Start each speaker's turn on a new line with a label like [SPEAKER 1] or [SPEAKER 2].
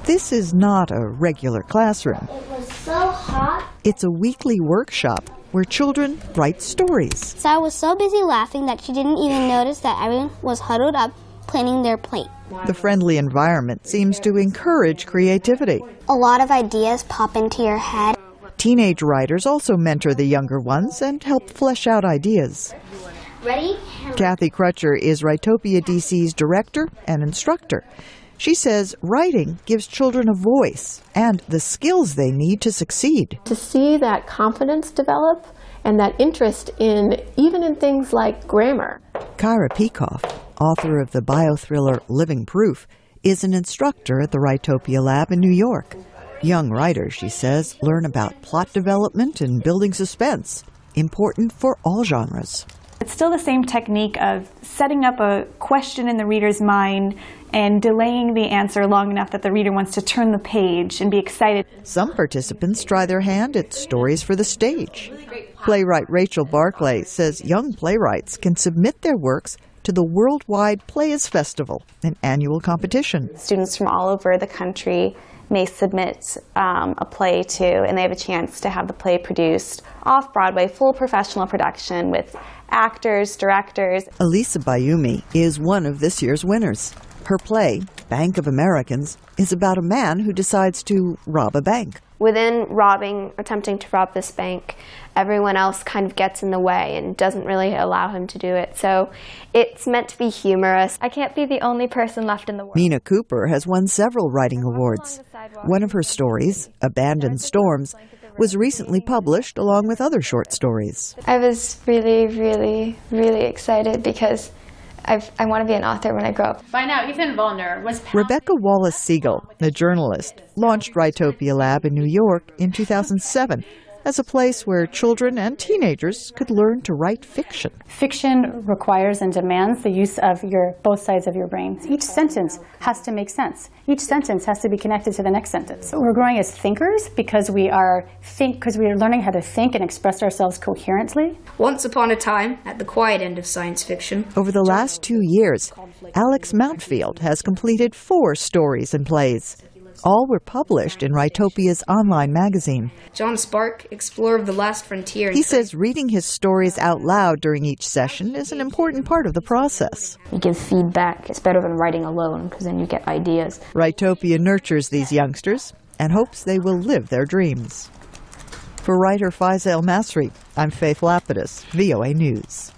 [SPEAKER 1] This is not a regular classroom.
[SPEAKER 2] It was so hot.
[SPEAKER 1] It's a weekly workshop where children write stories.
[SPEAKER 2] Sarah was so busy laughing that she didn't even notice that everyone was huddled up planning their plate.
[SPEAKER 1] The friendly environment seems to encourage creativity.
[SPEAKER 2] A lot of ideas pop into your head.
[SPEAKER 1] Teenage writers also mentor the younger ones and help flesh out ideas.
[SPEAKER 2] Ready?
[SPEAKER 1] Kathy Crutcher is Writopia DC's director and instructor. She says writing gives children a voice and the skills they need to succeed.
[SPEAKER 3] To see that confidence develop and that interest even in things like grammar.
[SPEAKER 1] Kyra Peikoff, author of the biothriller Living Proof, is an instructor at the Writopia Lab in New York. Young writers, she says, learn about plot development and building suspense, important for all genres.
[SPEAKER 4] It's still the same technique of setting up a question in the reader's mind and delaying the answer long enough that the reader wants to turn the page and be excited.
[SPEAKER 1] Some participants try their hand at stories for the stage. Playwright Rachel Barclay says young playwrights can submit their works to the Worldwide Players Festival, an annual competition.
[SPEAKER 5] Students from all over the country may submit a play too, and they have a chance to have the play produced off-Broadway, full professional production with actors, directors.
[SPEAKER 1] Elisa Bayumi is one of this year's winners. Her play, Bank of Americans, is about a man who decides to rob a bank.
[SPEAKER 6] Within attempting to rob this bank, everyone else kind of gets in the way and doesn't really allow him to do it. So it's meant to be humorous.
[SPEAKER 7] I can't be the only person left in the world.
[SPEAKER 1] Mina Cooper has won several writing awards. One of her stories, Abandoned Storms, was recently published along with other short stories.
[SPEAKER 7] I was really excited because I want to be an author when I grow up.
[SPEAKER 8] By now, Ethan Vollner was...
[SPEAKER 1] Rebecca Wallace Siegel, a journalist, launched Writopia Lab in New York in 2007 as a place where children and teenagers could learn to write fiction.
[SPEAKER 9] Fiction requires and demands the use of both sides of your brain. Each sentence has to make sense. Each sentence has to be connected to the next sentence. So we're growing as thinkers because we are learning how to think and express ourselves coherently.
[SPEAKER 10] Once upon a time, at the quiet end of science fiction.
[SPEAKER 1] Over the last 2 years, Alex Mountfield has completed 4 stories and plays. All were published in Writopia's online magazine.
[SPEAKER 10] John Spark, explorer of the last frontier.
[SPEAKER 1] He says reading his stories out loud during each session is an important part of the process.
[SPEAKER 11] You give feedback. It's better than writing alone because then you get ideas.
[SPEAKER 1] Writopia nurtures these youngsters and hopes they will live their dreams. For writer Faiza Elmasry, I'm Faith Lapidus, VOA News.